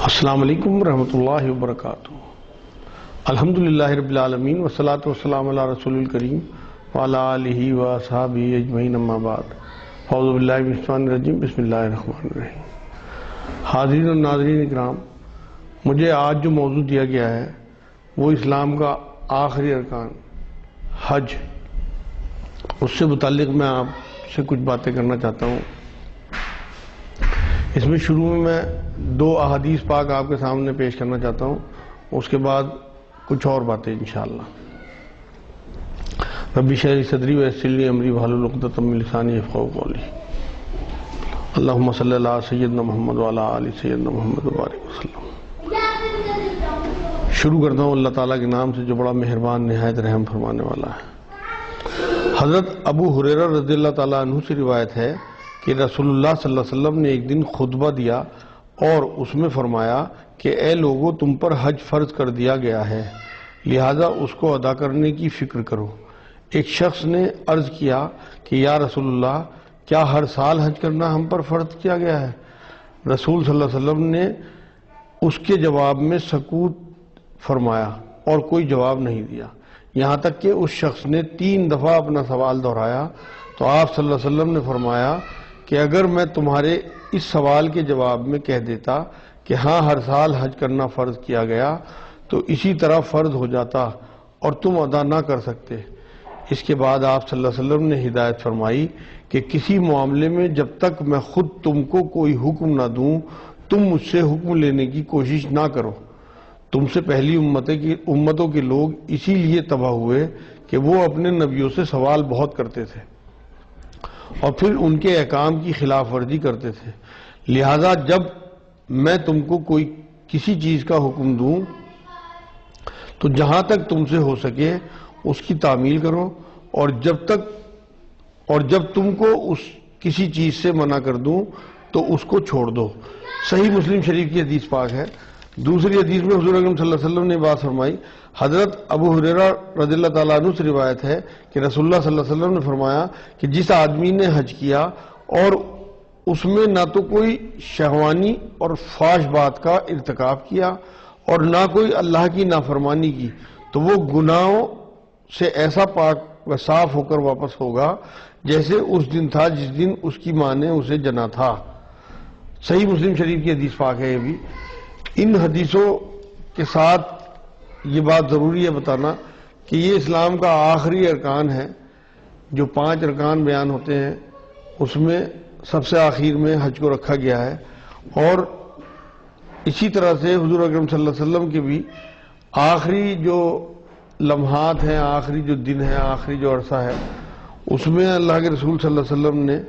السلام علیکم ورحمۃ اللہ وبرکاتہ۔ الحمدللہ رب العالمین والصلاة والسلام علی رسول الکریم وعلی آلہ واصحابہ اجمعین، اما بعد، اعوذ باللہ من الشیطان الرجیم، بسم اللہ الرحمن الرحیم۔ حاضرین اور ناظرین اکرام، مجھے آج جو موضوع دیا گیا ہے وہ اسلام کا آخری ارکان حج، اس سے متعلق میں آپ سے کچھ باتیں کرنا چاہتا ہوں۔ اس میں شروع میں 2 احادیث پاک آپ کے سامنے پیش کرنا چاہتا ہوں، اس کے بعد کچھ اور باتیں انشاءاللہ۔ رب اشرح لی صدری ویسر لی امری واحلل عقدۃ من لسانی یفقہوا قولی۔ اللہم صلی علی سیدنا محمد وعلی آل سیدنا محمد وبارک وسلم۔ شروع کرتا ہوں اللہ تعالیٰ کے نام سے جو بڑا مہربان نہایت رحم فرمانے والا ہے۔ حضرت ابو ہریرہ رضی اللہ تعالیٰ عنہ سے روایت ہے کہ رسول اللہ صلی اللہ علیہ وسلم نے ایک دن خطبہ دیا اور اس میں فرمایا کہ اے لوگو، تم پر حج فرض کر دیا گیا ہے، لہذا اس کو ادا کرنے کی فکر کرو۔ ایک شخص نے عرض کیا کہ یا رسول اللہ، کیا ہر سال حج کرنا ہم پر فرض کیا گیا ہے؟ رسول صلی اللہ علیہ وسلم نے اس کے جواب میں سکوت فرمایا اور کوئی جواب نہیں دیا، یہاں تک کہ اس شخص نے 3 دفعہ اپنا سوال دہرایا تو آپ صلی اللہ علیہ وسلم نے فرمایا کہ اگر میں تمہارے اس سوال کے جواب میں کہہ دیتا کہ ہاں ہر سال حج کرنا فرض کیا گیا تو اسی طرح فرض ہو جاتا اور تم ادا نہ کر سکتے۔ اس کے بعد آپ صلی اللہ علیہ وسلم نے ہدایت فرمائی کہ کسی معاملے میں جب تک میں خود تم کو کوئی حکم نہ دوں تم مجھ سے حکم لینے کی کوشش نہ کرو۔ تم سے پہلی امتوں کے لوگ اسی لیے تباہ ہوئے کہ وہ اپنے نبیوں سے سوال بہت کرتے تھے اور پھر ان کے احکام کی خلاف ورزی کرتے تھے، لہذا جب میں تم کو کسی چیز کا حکم دوں تو جہاں تک تم سے ہو سکے اس کی تعمیل کرو، اور جب تم کو کسی چیز سے منع کر دوں تو اس کو چھوڑ دو۔ صحیح مسلم شریف کی حدیث پاک ہے۔ دوسری حدیث میں حضور اکرم صلی اللہ علیہ وسلم نے بات فرمائی، حضرت ابو ہریرہ رضی اللہ تعالیٰ عنہ سے روایت ہے کہ رسول اللہ صلی اللہ علیہ وسلم نے فرمایا کہ جس آدمی نے حج کیا اور اس میں نہ تو کوئی شہوانی اور فاش بات کا ارتکاب کیا اور نہ کوئی اللہ کی نافرمانی کی تو وہ گناہوں سے ایسا پاک و صاف ہو کر واپس ہوگا جیسے اس دن تھا جس دن اس کی ماں نے اسے جنا تھا۔ صحیح مسلم شریف کی حدیث پاک ہے۔ یہ بھی ان حدیثوں کے ساتھ یہ بات ضروری ہے بتانا کہ یہ اسلام کا آخری ارکان ہے۔ جو 5 ارکان بیان ہوتے ہیں اس میں سب سے آخر میں حج کو رکھا گیا ہے، اور اسی طرح سے حضور اکرم صلی اللہ علیہ وسلم کے بھی آخری جو لمحات ہیں، آخری جو دن ہے، آخری جو عرصہ ہے، اس میں اللہ کے رسول صلی اللہ علیہ وسلم نے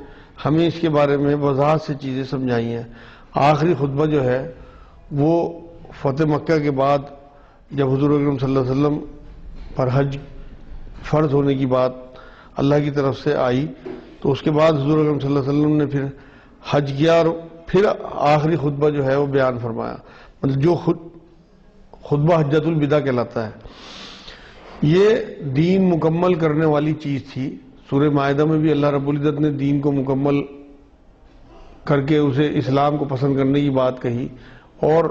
ہمیں اس کے بارے میں وضاحت سے چیزیں سمجھائی ہیں۔ آخری خطبہ جو ہے وہ فتح مکہ کے بعد جب حضور اکرم صلی اللہ علیہ وسلم پر حج فرض ہونے کی بات اللہ کی طرف سے آئی تو اس کے بعد حضور اکرم صلی اللہ علیہ وسلم نے پھر حج کیا اور پھر آخری خطبہ جو ہے وہ بیان فرمایا، مطلب جو خطبہ حجۃ الوداع کہلاتا ہے۔ یہ دین مکمل کرنے والی چیز تھی۔ سورہ مائدہ میں بھی اللہ رب العزت نے دین کو مکمل کر کے اسے اسلام کو پسند کرنے کی بات کہی، اور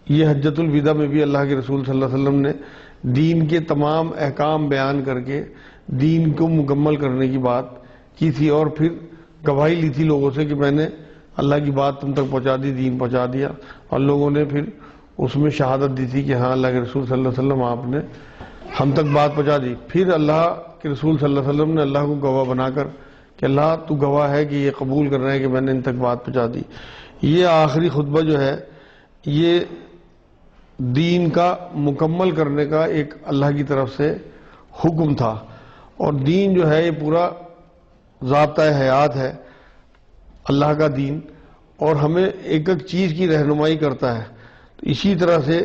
یہ حجۃ الوداع میں بھی اللہ کے رسول صلی اللہ علیہ وسلم نے دین کے تمام احکام بیان کر کے دین کو مکمل کرنے کی بات کی تھی، اور پھر گواہی لی تھی لوگوں سے کہ میں نے اللہ کی بات تم تک پہنچا دی، دین پہنچا دیا، اور لوگوں نے پھر اس میں شہادت دی تھی کہ ہاں اللہ کے رسول صلی اللہ علیہ وسلم آپ نے ہم تک بات پہنچا دی۔ پھر اللہ کے رسول صلی اللہ علیہ وسلم نے اللہ کو گواہ بنا کر کہ اللہ تو گواہ ہے کہ یہ قبول کر رہے ہیں کہ میں نے ان تک بات پہنچا دی۔ یہ آخری خطبہ جو ہے یہ دین کا مکمل کرنے کا ایک اللہ کی طرف سے حکم تھا، اور دین جو ہے یہ پورا ضابطہ حیات ہے اللہ کا دین، اور ہمیں ایک ایک چیز کی رہنمائی کرتا ہے۔ تو اسی طرح سے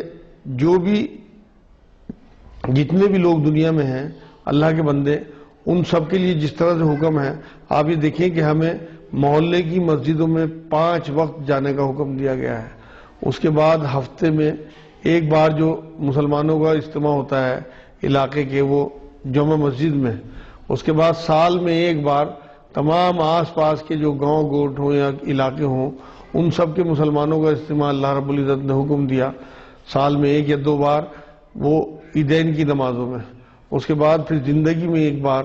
جتنے بھی لوگ دنیا میں ہیں اللہ کے بندے، ان سب کے لیے جس طرح سے حکم ہے، آپ یہ دیکھیں کہ ہمیں محلے کی مسجدوں میں 5 وقت جانے کا حکم دیا گیا ہے۔ اس کے بعد ہفتے میں ایک بار جو مسلمانوں کا اجتماع ہوتا ہے علاقے کے، وہ جمعہ مسجد میں، اس کے بعد سال میں ایک بار تمام آس پاس کے جو گاؤں گوٹھ ہوں یا علاقے ہوں ان سب کے مسلمانوں کا اجتماع اللہ رب العزت نے حکم دیا سال میں 1 یا 2 بار، وہ عیدین کی نمازوں میں، اس کے بعد پھر زندگی میں 1 بار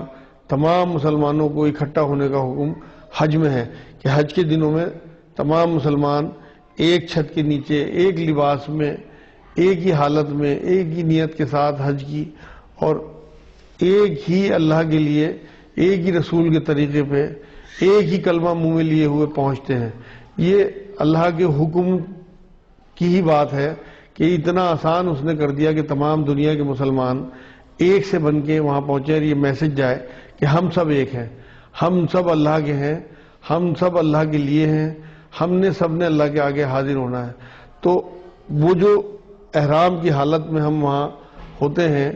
تمام مسلمانوں کو اکٹھا ہونے کا حکم حج میں ہے کہ حج کے دنوں میں تمام مسلمان ایک چھت کے نیچے، ایک لباس میں، ایک ہی حالت میں، ایک ہی نیت کے ساتھ حج کی، اور ایک ہی اللہ کے لیے، ایک ہی رسول کے طریقے پہ، ایک ہی کلمہ منہ میں لیے ہوئے پہنچتے ہیں۔ یہ اللہ کے حکم کی ہی بات ہے کہ اتنا آسان اس نے کر دیا کہ تمام دنیا کے مسلمان ایک سے بن کے وہاں پہنچے، اور یہ میسج جائے کہ ہم سب ایک ہیں، ہم سب اللہ کے ہیں، ہم سب اللہ کے لیے ہیں، ہم نے سب نے اللہ کے آگے حاضر ہونا ہے۔ تو وہ جو احرام کی حالت میں ہم وہاں ہوتے ہیں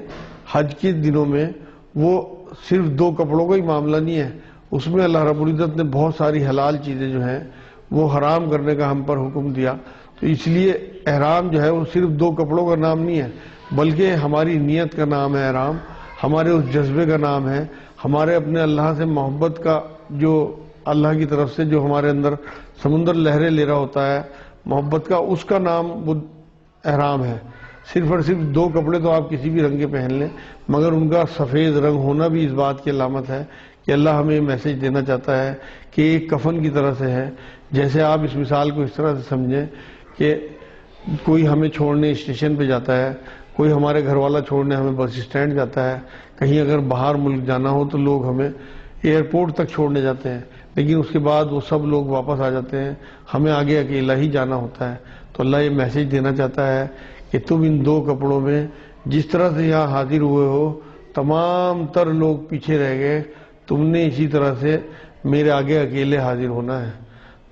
حج کے دنوں میں، وہ صرف 2 کپڑوں کا ہی معاملہ نہیں ہے، اس میں اللہ رب العزت نے بہت ساری حلال چیزیں جو ہیں وہ حرام کرنے کا ہم پر حکم دیا۔ تو اس لیے احرام جو ہے وہ صرف 2 کپڑوں کا نام نہیں ہے، بلکہ ہماری نیت کا نام ہے احرام، ہمارے اس جذبے کا نام ہے، ہمارے اپنے اللہ سے محبت کا، جو اللہ کی طرف سے جو ہمارے اندر سمندر لہریں لے رہا ہوتا ہے محبت کا، اس کا نام وہ احرام ہے۔ صرف اور صرف 2 کپڑے تو آپ کسی بھی رنگ کے پہن لیں، مگر ان کا سفید رنگ ہونا بھی اس بات کی علامت ہے کہ اللہ ہمیں میسج دینا چاہتا ہے کہ ایک کفن کی طرح سے ہے۔ جیسے آپ اس مثال کو اس طرح سے سمجھیں کہ کوئی ہمیں چھوڑنے اسٹیشن پہ جاتا ہے، کوئی ہمارے گھر والا چھوڑنے ہمیں بس اسٹینڈ جاتا ہے، کہیں اگر باہر ملک جانا ہو تو لوگ ہمیں ایئرپورٹ تک چھوڑنے جاتے ہیں، لیکن اس کے بعد وہ سب لوگ واپس آ جاتے ہیں، ہمیں آگے اکیلا ہی جانا ہوتا ہے۔ تو اللہ یہ میسج دینا چاہتا ہے کہ تم ان 2 کپڑوں میں جس طرح سے یہاں حاضر ہوئے ہو، تمام تر لوگ پیچھے رہ گئے، تم نے اسی طرح سے میرے آگے اکیلے حاضر ہونا ہے۔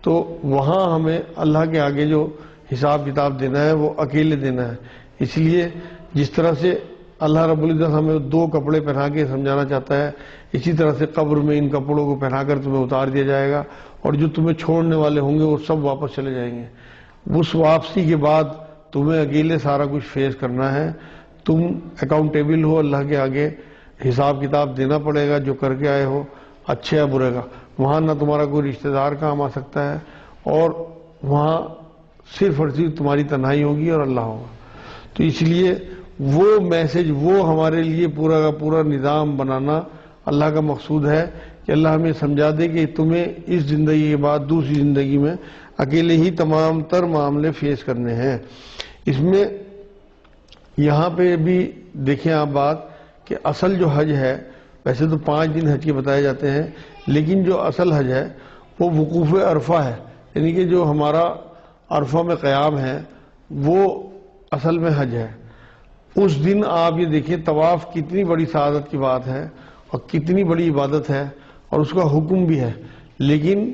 تو وہاں ہمیں اللہ کے آگے جو حساب کتاب دینا ہے وہ اکیلے دینا ہے۔ اس لیے جس طرح سے اللہ رب العزت ہمیں 2 کپڑے پہنا کے سمجھانا چاہتا ہے، اسی طرح سے قبر میں ان کپڑوں کو پہنا کر تمہیں اتار دیا جائے گا، اور جو تمہیں چھوڑنے والے ہوں گے وہ سب واپس چلے جائیں گے۔ اس واپسی کے بعد تمہیں اکیلے سارا کچھ فیس کرنا ہے، تم اکاؤنٹیبل ہو اللہ کے آگے، حساب کتاب دینا پڑے گا جو کر کے آئے ہو، اچھے یا برے کا۔ وہاں نہ تمہارا کوئی رشتہ دار کام آ سکتا ہے، اور وہاں صرف اور صرف تمہاری تنہائی ہوگی اور اللہ ہوگا۔ تو اس لیے وہ میسج، وہ ہمارے لیے پورا کا پورا نظام بنانا اللہ کا مقصود ہے کہ اللہ ہمیں سمجھا دے کہ تمہیں اس زندگی کے بعد دوسری زندگی میں اکیلے ہی تمام تر معاملے فیس کرنے ہیں۔ اس میں یہاں پہ بھی دیکھیں آپ بات کہ اصل جو حج ہے، ویسے تو 5 دن حج کے بتائے جاتے ہیں، لیکن جو اصل حج ہے وہ وقوف عرفہ ہے، یعنی کہ جو ہمارا عرفہ میں قیام ہے وہ اصل میں حج ہے۔ اس دن آپ یہ دیکھیں طواف کتنی بڑی سعادت کی بات ہے اور کتنی بڑی عبادت ہے، اور اس کا حکم بھی ہے، لیکن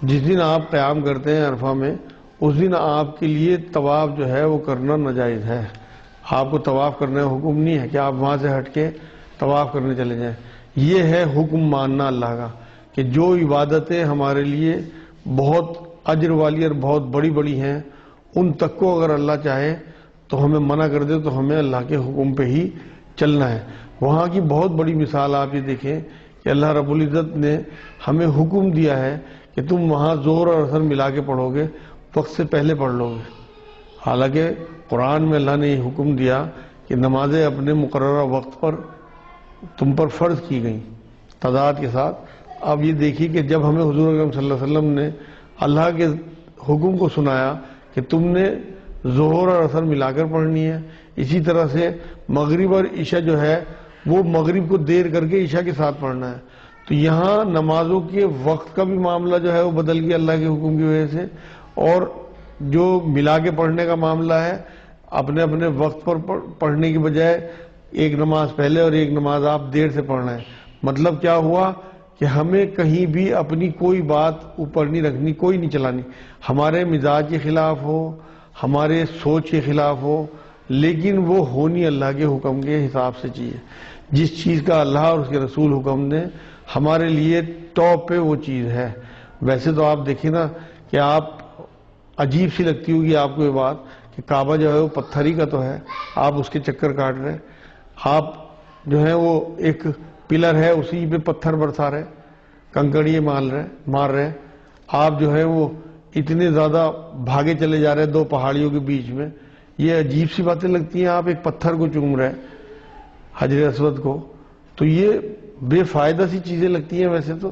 جس دن آپ قیام کرتے ہیں عرفہ میں، اس دن آپ کے لیے طواف جو ہے وہ کرنا ناجائز ہے۔ آپ کو طواف کرنے کا حکم نہیں ہے کہ آپ وہاں سے ہٹ کے طواف کرنے چلے جائیں۔ یہ ہے حکم ماننا اللہ کا کہ جو عبادتیں ہمارے لیے بہت اجر والی اور بہت بڑی بڑی ہیں، ان تک کو اگر اللہ چاہے تو ہمیں منع کر دے تو ہمیں اللہ کے حکم پہ ہی چلنا ہے۔ وہاں کی بہت بڑی مثال آپ یہ دیکھیں کہ اللہ رب العزت نے ہمیں حکم دیا ہے کہ تم وہاں زور اور اثر ملا کے پڑھو گے، وقت سے پہلے پڑھ لو گے۔ حالانکہ قرآن میں اللہ نے یہ حکم دیا کہ نمازیں اپنے مقررہ وقت پر تم پر فرض کی گئیں تعداد کے ساتھ۔ اب یہ دیکھیے کہ جب ہمیں حضور اکرم صلی اللہ علیہ وسلم نے اللہ کے حکم کو سنایا کہ تم نے ظہر اور عصر ملا کر پڑھنی ہے، اسی طرح سے مغرب اور عشاء جو ہے وہ مغرب کو دیر کر کے عشاء کے ساتھ پڑھنا ہے، تو یہاں نمازوں کے وقت کا بھی معاملہ جو ہے وہ بدل گیا اللہ کے حکم کی وجہ سے، اور جو ملا کے پڑھنے کا معاملہ ہے اپنے اپنے وقت پر پڑھنے کی بجائے ایک نماز پہلے اور ایک نماز آپ دیر سے پڑھنا ہے۔ مطلب کیا ہوا کہ ہمیں کہیں بھی اپنی کوئی بات اوپر نہیں رکھنی، کوئی نہیں چلانی، ہمارے مزاج کے خلاف ہو، ہمارے سوچ کے خلاف ہو، لیکن وہ ہونی اللہ کے حکم کے حساب سے چاہیے۔ جس چیز کا اللہ اور اس کے رسول حکم نے ہمارے لیے ٹاپ پہ وہ چیز ہے۔ ویسے تو آپ دیکھیں نا کہ آپ عجیب سی لگتی ہوگی آپ کو یہ بات کہ کعبہ جو ہے وہ پتھر ہی کا تو ہے، آپ اس کے چکر کاٹ رہے ہیں، آپ جو ہے وہ ایک پلر ہے اسی پہ پتھر برسا رہے، کنکڑیے مار رہے ہیں، آپ جو ہے وہ اتنے زیادہ بھاگے چلے جا رہے ہیں دو پہاڑیوں کے بیچ میں، یہ عجیب سی باتیں لگتی ہیں. آپ ایک پتھر کو چوم رہے ہیں، حجر اسود کو، تو یہ بے فائدہ سی چیزیں لگتی ہیں ویسے تو.